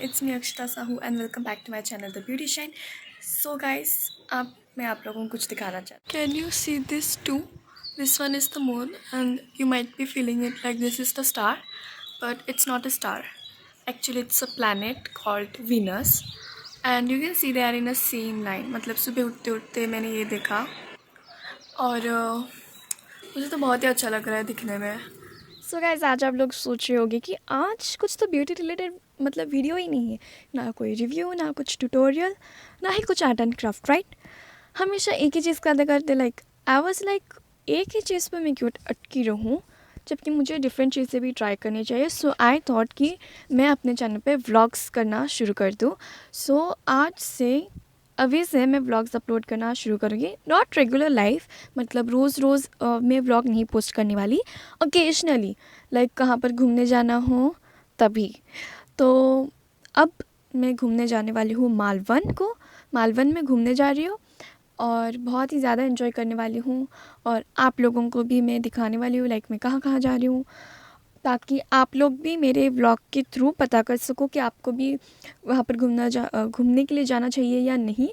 it's me Akshita Sahu and welcome back to my channel The Beauty Shine. So guys, अब मैं आप लोगों को कुछ दिखाना चाहती हूँ. Can you see this too? This one is the moon and you might be feeling it like this is the star, but it's not a star. Actually it's a planet called Venus and you can see they are in a same line. मतलब सुबह उठते उठते मैंने ये देखा और मुझे तो बहुत ही अच्छा लग रहा है दिखने में. सो गाइस, आज आप लोग सोच रहे होंगे कि आज कुछ तो ब्यूटी रिलेटेड मतलब वीडियो ही नहीं है, ना कोई रिव्यू, ना कुछ ट्यूटोरियल, ना ही कुछ आर्ट एंड क्राफ्ट, राइट. हमेशा एक ही चीज़ करते करते आई वाज लाइक एक ही चीज़ पर मैं क्यों अटकी रहूँ जबकि मुझे डिफरेंट चीज़ें भी ट्राई करनी चाहिए. सो आई थॉट कि मैं अपने चैनल पे व्लॉग्स करना शुरू कर दूँ. सो आज से अभी से मैं व्लॉग्स अपलोड करना शुरू करूँगी. नॉट रेगुलर लाइफ, मतलब रोज़ रोज़ मैं व्लॉग नहीं पोस्ट करने वाली. ओकेजनली लाइक कहाँ पर घूमने जाना हो तभी. तो अब मैं घूमने जाने वाली हूँ मालवन में घूमने जा रही हूँ और बहुत ही ज़्यादा एंजॉय करने वाली हूँ. और आप लोगों को भी मैं दिखाने वाली हूँ लाइक मैं कहाँ कहाँ जा रही हूँ, ताकि आप लोग भी मेरे व्लॉग के थ्रू पता कर सको कि आपको भी वहाँ पर घूमने के लिए जाना चाहिए या नहीं.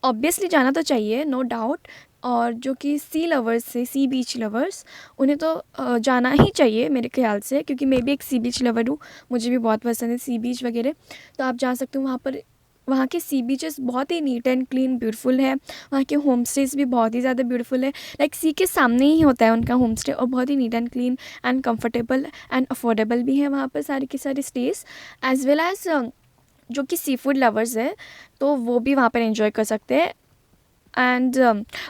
ऑब्वियसली जाना तो चाहिए, नो डाउट. और जो कि सी बीच लवर्स, उन्हें तो जाना ही चाहिए मेरे ख्याल से, क्योंकि मैं भी एक सी बीच लवर हूँ. मुझे भी बहुत पसंद है सी बीच वगैरह. तो आप जा सकते हो वहाँ पर. वहाँ के सी बीचेस बहुत ही नीट एंड क्लीन ब्यूटीफुल है. वहाँ के होम स्टेज भी बहुत ही ज़्यादा ब्यूटीफुल है. लाइक सी के सामने ही होता है उनका होम स्टे और बहुत ही neat and clean and comfortable and affordable भी है वहाँ पर सारे के सारे स्टेज. एज वेल एज जो कि सी फूड लवर्स है तो वो भी वहाँ पर एंजॉय कर सकते हैं. एंड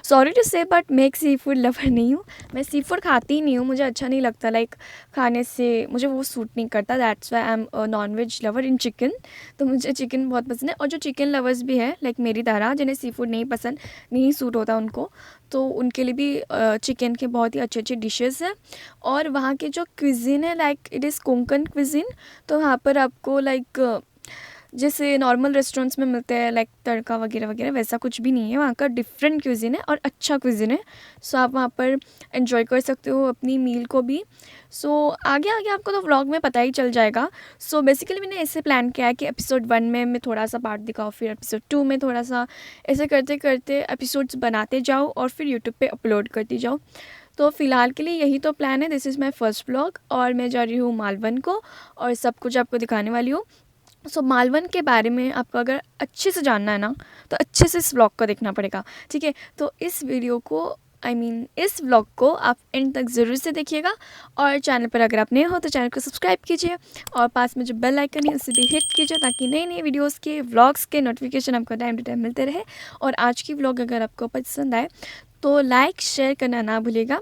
सॉरी टू से बट मैं एक सी फूड लवर नहीं हूँ. मैं सी फूड खाती ही नहीं हूँ, मुझे अच्छा नहीं लगता. लाइक खाने से मुझे वो सूट नहीं करता. That's why I am non veg lover in chicken. तो मुझे चिकन बहुत पसंद है. और जो चिकन लवर्स भी है लाइक मेरी तरह, जिन्हें सी फूड नहीं पसंद, नहीं सूट होता उनको, तो उनके लिए भी चिकन के बहुत ही अच्छे अच्छे डिशेस हैं. और वहाँ के जो क्विज़िन है लाइक इट इज़ कोंकण क्विज़िन. तो वहाँ पर आपको लाइक जैसे नॉर्मल रेस्टोरेंट्स में मिलते हैं लाइक तड़का वगैरह वगैरह, वैसा कुछ भी नहीं है. वहाँ का डिफरेंट क्यूज़िन है और अच्छा क्यूज़िन है. सो आप वहाँ पर एंजॉय कर सकते हो अपनी मील को भी. सो आगे आगे आपको तो व्लॉग में पता ही चल जाएगा. सो बेसिकली मैंने ऐसे प्लान किया है कि एपिसोड 1 में मैं थोड़ा सा पार्ट दिखाऊँ, फिर एपिसोड 2 में थोड़ा सा, ऐसे करते करते एपिसोड्स बनाते जाओ और फिर यूट्यूब पर अपलोड करती जाओ. तो फ़िलहाल के लिए यही तो प्लान है. This is my first vlog और मैं जा रही हूँ मालवन को और सब कुछ आपको दिखाने वाली हूँ. सो मालवन के बारे में आपको अगर अच्छे से जानना है ना, तो अच्छे से इस व्लॉग को देखना पड़ेगा, ठीक है. तो इस वीडियो को इस व्लॉग को आप एंड तक ज़रूर से देखिएगा. और चैनल पर अगर आप नए हो तो चैनल को सब्सक्राइब कीजिए और पास में जो बेल आइकन है उसे भी हिट कीजिए, ताकि नई नई वीडियोस के व्लॉग्स के नोटिफिकेशन आपको टाइम टू टाइम मिलते रहे. और आज की व्लॉग अगर आपको पसंद आए तो लाइक शेयर करना ना भूलिएगा.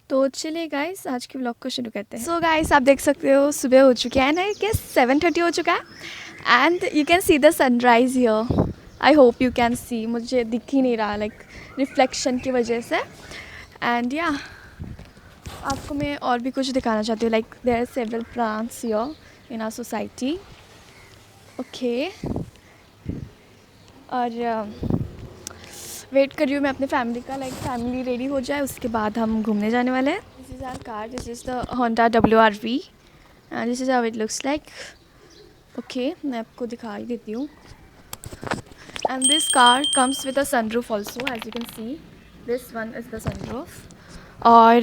तो चलिए गाइस, आज की व्लॉग को शुरू करते हैं. सो गाइस, आप देख सकते हो सुबह हो चुकी है ना, क्या 7:30 हो चुका है. And you can see the sunrise here. I hope you can सी. मुझे दिख ही नहीं रहा लाइक रिफ्लेक्शन की वजह से. एंड या आपको मैं और भी कुछ दिखाना चाहती हूँ. Like there are several plants here in our society. Okay. और वेट कर रही हूँ मैं अपने फैमिली का, लाइक फैमिली रेडी हो जाए उसके बाद हम घूमने जाने वाले हैं. This is our car. This is the Honda WRV and this is how it looks like. Okay, मैं आपको दिखा ही देती हूँ. And this car comes with a sunroof also, as you can see. This one is the sunroof. और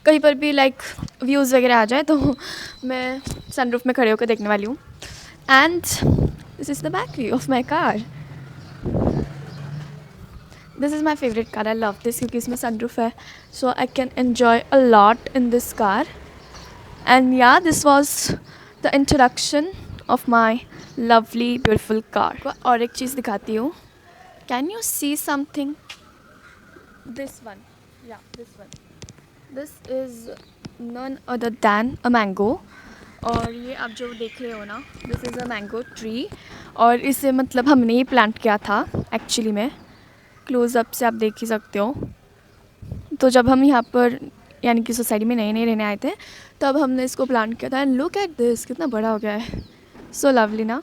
कहीं पर भी लाइक व्यूज़ वगैरह आ जाए तो मैं सनरूफ में खड़े होकर देखने वाली हूँ. And this is the back view of my car. This is my favourite car. I love this क्योंकि इसमें सनरूफ है. So I can enjoy a lot in this car. And yeah this was the introduction of my lovely beautiful car. और एक चीज़ दिखाती हूँ. Can you see something? This one. Yeah, this one. This is none other than a mango. और ये आप जो देख रहे हो ना, this is a mango tree. और इसे मतलब हमने ही प्लांट किया था एक्चुअली में. क्लोज़अप से आप देख ही सकते हो. तो जब हम यहाँ पर यानी कि सोसाइटी में नए नए रहने आए थे तब हमने इसको प्लांट किया था. एंड लुक एट दिस, कितना बड़ा हो गया है. So lovely ना.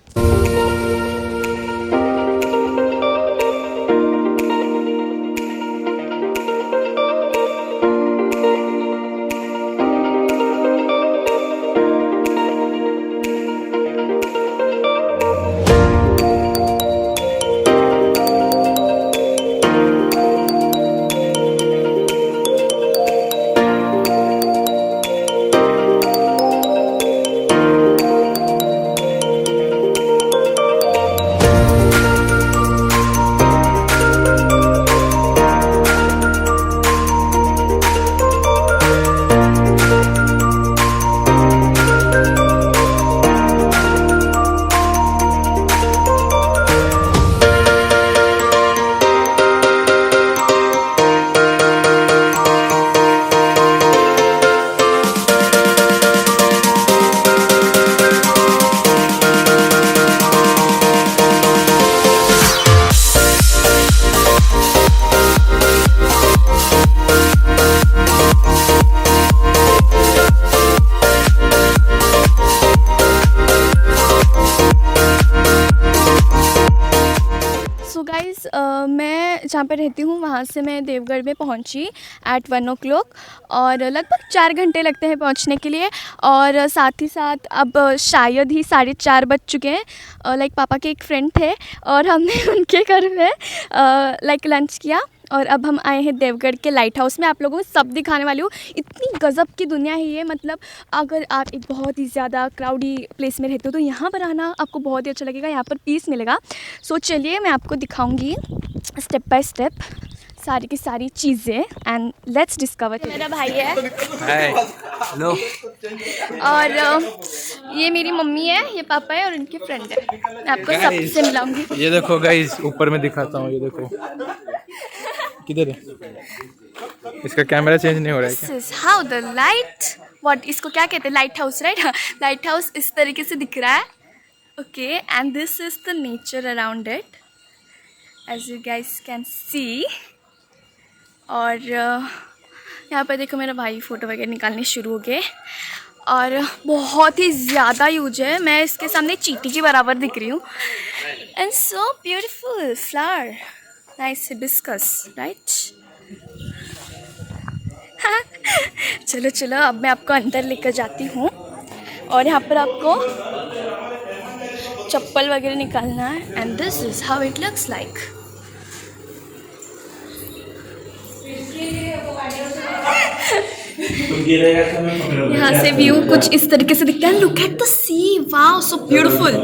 जहाँ पर रहती हूँ वहाँ से मैं देवगढ़ में पहुँची एट 1 o'clock, और लगभग 4 घंटे लगते हैं पहुँचने के लिए। और साथ ही साथ अब शायद ही 4:30 बज चुके हैं। लाइक पापा के एक फ्रेंड थे और हमने उनके घर में लाइक लंच किया, और अब हम आए हैं देवगढ़ के लाइट हाउस में। आप लोगों को सब दिखाने वाली हूँ। इतनी गज़ब की दुनिया है ये, मतलब अगर आप एक बहुत ही ज़्यादा क्राउडी प्लेस में रहते हो तो यहाँ पर आना आपको बहुत ही अच्छा लगेगा, यहाँ पर पीस मिलेगा। सो चलिए मैं आपको दिखाऊंगी स्टेप बाय स्टेप सारी की सारी चीज़ें, एंड लेट्स डिस्कवर। मेरा भाई है हेलो। और ये मेरी मम्मी है, ये पापा है और इनके फ्रेंड है। मैं आपको सबसे मिलाऊंगी। ये देखो गाइस, ऊपर में दिखाता हूँ, ये देखो किधर है, इसका कैमरा चेंज नहीं हो रहा है क्या? This is how the light, what इसको क्या कहते हैं, lighthouse, right? Lighthouse इस तरीके से दिख रहा है। Okay, and this is the nature around it as you guys can see. और यहाँ पर देखो मेरा भाई फ़ोटो वगैरह निकालने शुरू हो गए, और बहुत ही ज़्यादा यूज है। मैं इसके सामने चींटी के बराबर दिख रही हूँ। And so beautiful flower, nice hibiscus, right? चलो चलो, अब मैं आपको अंदर लेकर जाती हूँ, और यहाँ पर आपको चप्पल वगैरह निकालना है। And this is how it looks like. यहाँ से व्यू कुछ इस तरीके से दिखता है। Look at the sea, wow so beautiful,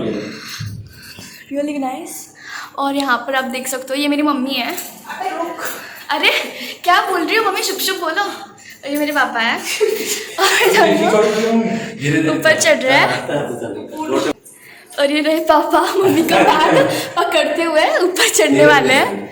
really nice. और यहाँ पर आप देख सकते हो, ये मेरी मम्मी है। अरे क्या बोल रही हो मम्मी, शुभ शुभ बोलो। और ये मेरे पापा है, और ऊपर चढ़ रहा है। और ये रहे पापा मम्मी का बैग पकड़ते हुए ऊपर चढ़ने वाले हैं।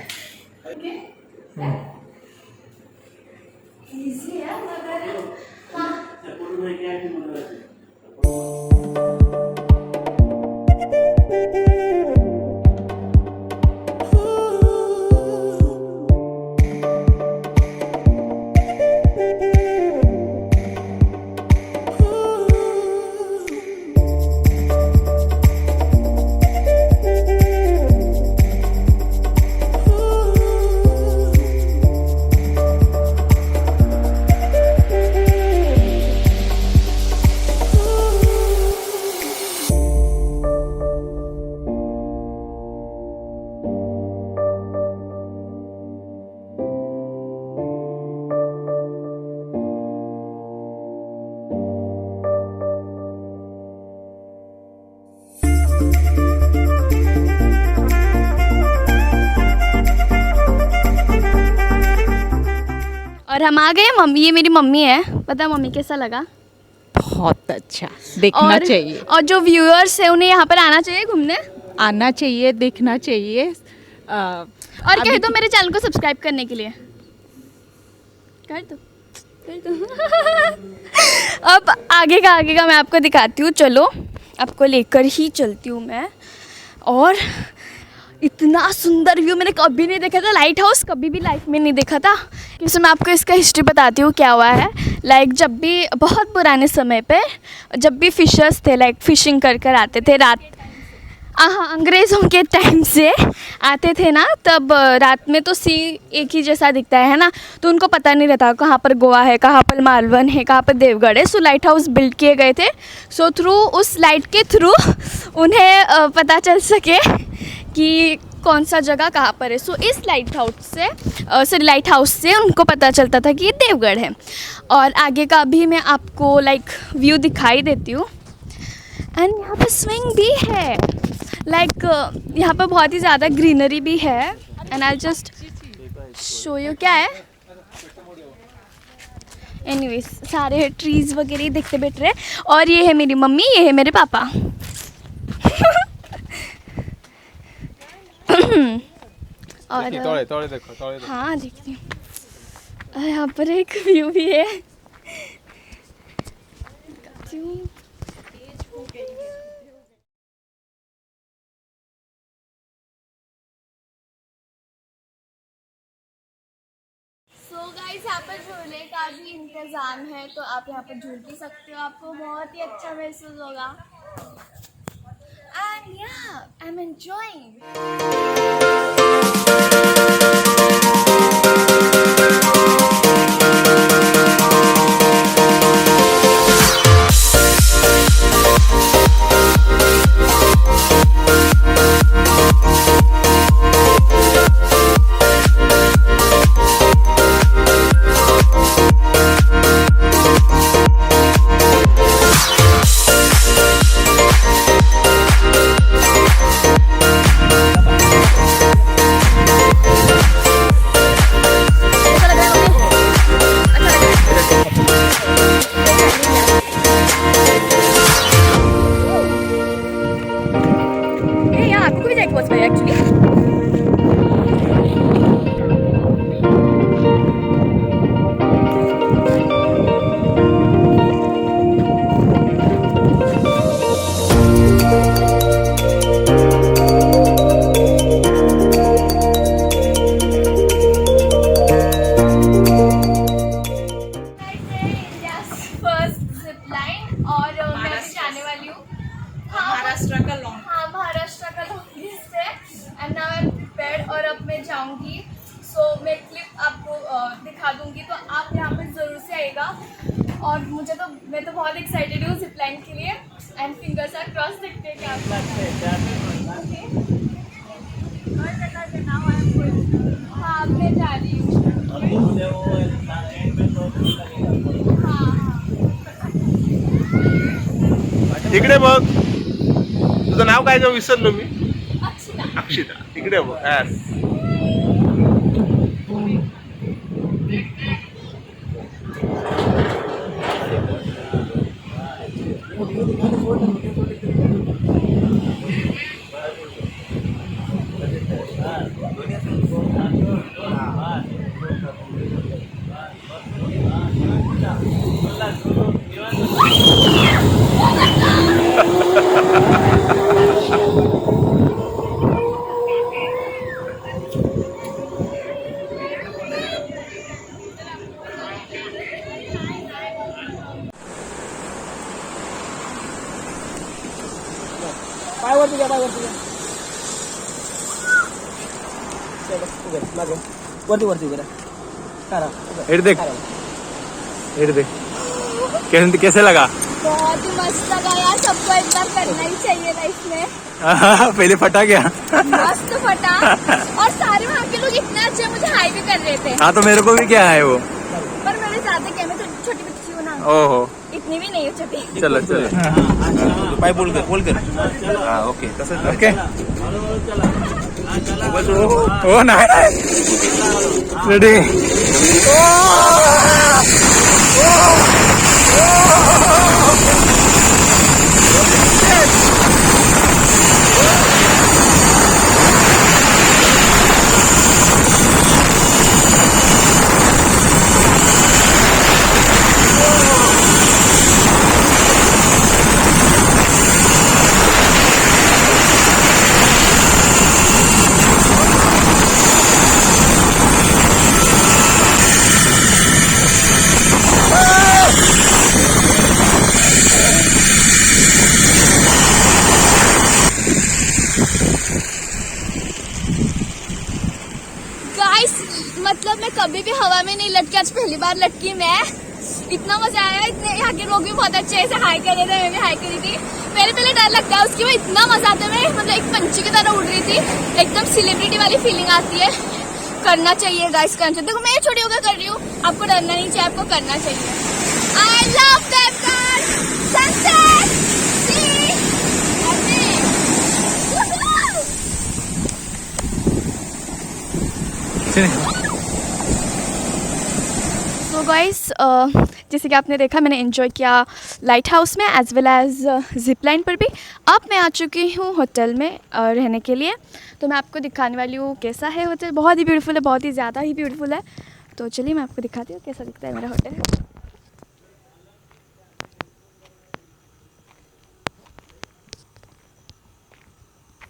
और हम आ गए। मम्मी, ये मेरी मम्मी है। पता मम्मी कैसा लगा? बहुत अच्छा, देखना चाहिए। और जो व्यूअर्स है उन्हें यहाँ पर आना चाहिए, घूमने आना चाहिए, देखना चाहिए। और कह दो मेरे चैनल को सब्सक्राइब करने के लिए, कर दो कर दो। अब आगे का मैं आपको दिखाती हूँ। चलो आपको लेकर ही चलती हूँ मैं। और इतना सुंदर व्यू मैंने कभी नहीं देखा था, लाइट हाउस कभी भी लाइफ में नहीं देखा था। जैसे मैं आपको इसका हिस्ट्री बताती हूँ क्या हुआ है। लाइक जब भी बहुत पुराने समय पे जब भी फिशर्स थे, लाइक फिशिंग कर कर आते थे रात, हाँ अंग्रेज़ों के टाइम से आते थे ना, तब रात में तो सी एक ही जैसा दिखता है ना, तो उनको पता नहीं रहता कहाँ पर गोवा है, कहाँ पर मालवनी है, कहाँ पर देवगढ़ है। सो लाइट हाउस बिल्ड किए गए थे। सो थ्रू उस लाइट के थ्रू उन्हें पता चल सके कि कौन सा जगह कहाँ पर है। सो इस लाइट हाउस से उनको पता चलता था कि ये देवगढ़ है। और आगे का भी मैं आपको लाइक व्यू दिखाई देती हूँ। एंड यहाँ पर स्विंग भी है, लाइक यहाँ पर बहुत ही ज़्यादा ग्रीनरी भी है। And I just show you क्या है। एनीवेज सारे ट्रीज़ वगैरह देखते बैठ रहे। और ये है मेरी मम्मी, ये है मेरे पापा। और तोड़े देखो। हाँ देखती हूँ। यहाँ पर एक व्यू भी है। सो गाइस, यहाँ पर झूले का भी इंतज़ाम है, तो आप यहाँ पर झूल भी सकते हो। आपको बहुत ही अच्छा महसूस होगा। And yeah, I'm enjoying. और मैं तो बहुत एक्साइटेड हूँ जिप लाइन के लिए एंड फिंगर्स आर क्रॉस, देखते हैं क्या होता है। ओके हाँ मैं जा रही हूँ। हाँ हाँ इकडे बघ, तुझं नाव काय गं, विसरलो मी. अक्षिता अक्षिता, इकडे बघ. Yes. पायवरती घ्या, पायवरती घ्या. चलो, उभे राहा, मागे. वरती वरती उभे राहा. करा, उभे. इधर देख, करा. इधर देख. कैसे लगा? बहुत ही मस्त लगा यार, सबको एक बार करना ही चाहिए लाइफ में। पहले फटा गया. मस्त फटा और सारे वहाँ के लोग इतने अच्छे मुझे हाई भी कर रहे थे, हाँ तो मेरे को भी क्या है वो. पर मैंने ज्यादा क्या, मैं तो छोटी बच्ची हूँ ना, ओहो, इतनी भी नहीं हूँ छोटी। चलो चलो. पाय बोल कर. हा, ओके, तसंच. ओके. ओ नाही. रेडी. गाइस मतलब मैं कभी भी हवा में नहीं लटकी, आज पहली बार लटकी मैं। इतना मजा आया, इतने यहाँ के लोग भी बहुत अच्छे ऐसे हाई कर रहे थे, मैं भी हाई करी थी। पहले डर लगता है उसकी, वो इतना मजा आता है, मैं मतलब एक पंछी की तरह उड़ रही थी, एकदम सेलिब्रिटी वाली फीलिंग आती है। करना चाहिए गाइस, करना चाहिए। देखो मैं छोटी होकर कर रही हूँ, आपको डरना नहीं चाहिए, आपको करना चाहिए। I love that sunset so guys, जैसे कि आपने देखा मैंने एंजॉय किया लाइट हाउस में as well as zip line पर भी। अब मैं आ चुकी हूँ होटल में रहने के लिए, तो मैं आपको दिखाने वाली हूँ कैसा है होटल। बहुत ही ब्यूटीफुल है, बहुत ही ज़्यादा ही ब्यूटीफुल है। तो चलिए मैं आपको दिखाती हूँ कैसा दिखता है मेरा होटल।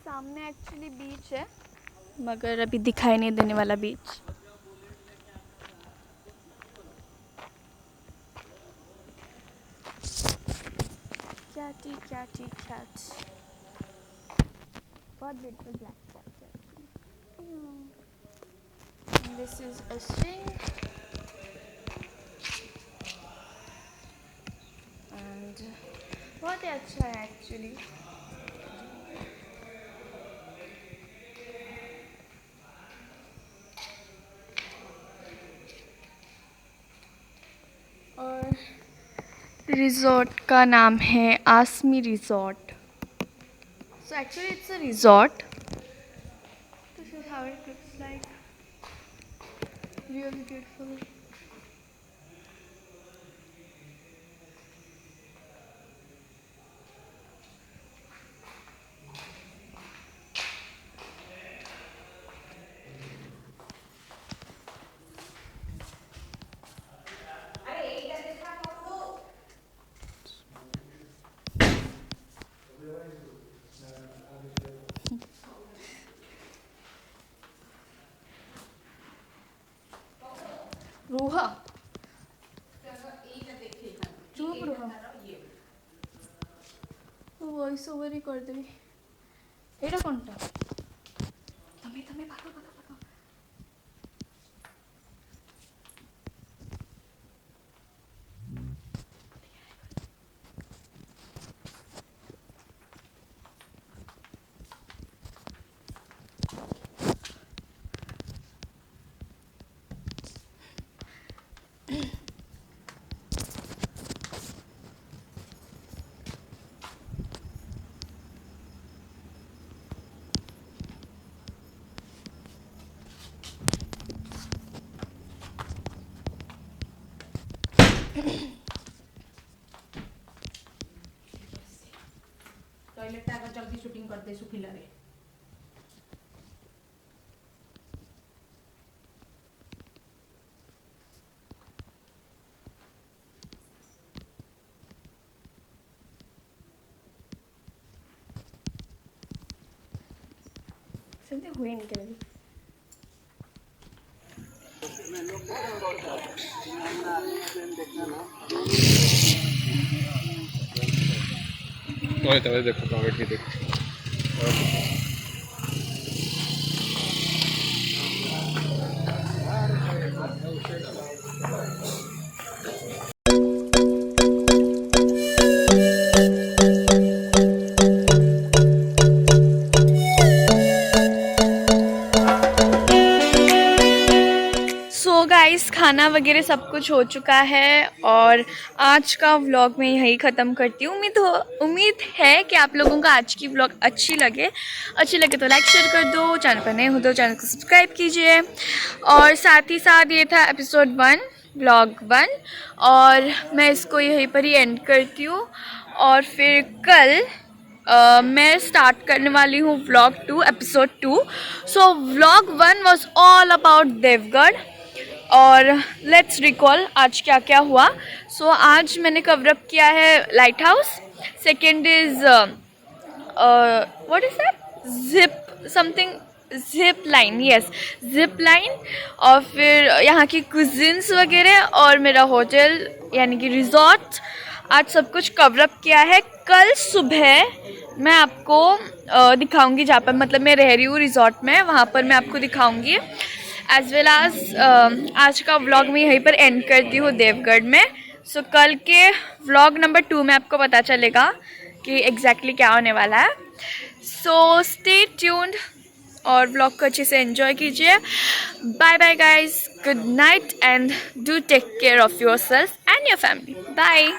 सामने एक्चुअली बीच है, मगर अभी दिखाई नहीं देने वाला बीच। कैट बहुत ब्यूटीफुल ब्लैक कैट है। This is a swing and बहुत ही अच्छा है एक्चुअली। और रिजॉर्ट का नाम है आसमी resort. So actually it's a resort. This is how it looks like, really beautiful. रोहा चुप रोहा वॉइस ओवर ही कर देवी। एटा कोनटा तमे तमे भागो भागो भागो। टॉयलेट आगा जल्दी शूटिंग करते सुखिला रे समथिंग हुई नहीं करेगी तो देखो वेट की देखो सो गाइस खाना वगैरह सब कुछ हो चुका है और आज का व्लॉग मैं यहीं ख़त्म करती हूँ। उम्मीद है कि आप लोगों को आज की व्लॉग अच्छी लगे तो लाइक शेयर कर दो, चैनल पर नए हो तो चैनल को सब्सक्राइब कीजिए। और साथ ही साथ ये था एपिसोड 1 व्लॉग 1 और मैं इसको यहीं पर ही एंड करती हूँ और फिर कल मैं स्टार्ट करने वाली हूँ vlog 2 episode 2। So vlog 1 was all about Deogarh और लेट्स रिकॉल आज क्या क्या हुआ। सो आज मैंने कवर अप किया है light house, second is what is that zip line, yes zip line, और फिर यहाँ की कुजिन्स वगैरह और मेरा होटल यानी कि रिजॉर्ट, आज सब कुछ कवर अप किया है। कल सुबह मैं आपको दिखाऊंगी जहाँ पर मतलब मैं रह रही हूँ रिजॉर्ट में, वहाँ पर मैं आपको दिखाऊंगी एज वेल एज आज का व्लॉग मैं यहीं पर एंड करती हूँ देवगढ़ में। सो कल के व्लॉग नंबर 2 में आपको पता चलेगा कि एग्जैक्टली क्या होने वाला है। सो स्टे ट्यून्ड और व्लॉग को अच्छे से एंजॉय कीजिए। Bye bye guys, good night and do take care of yourself and your family. Bye.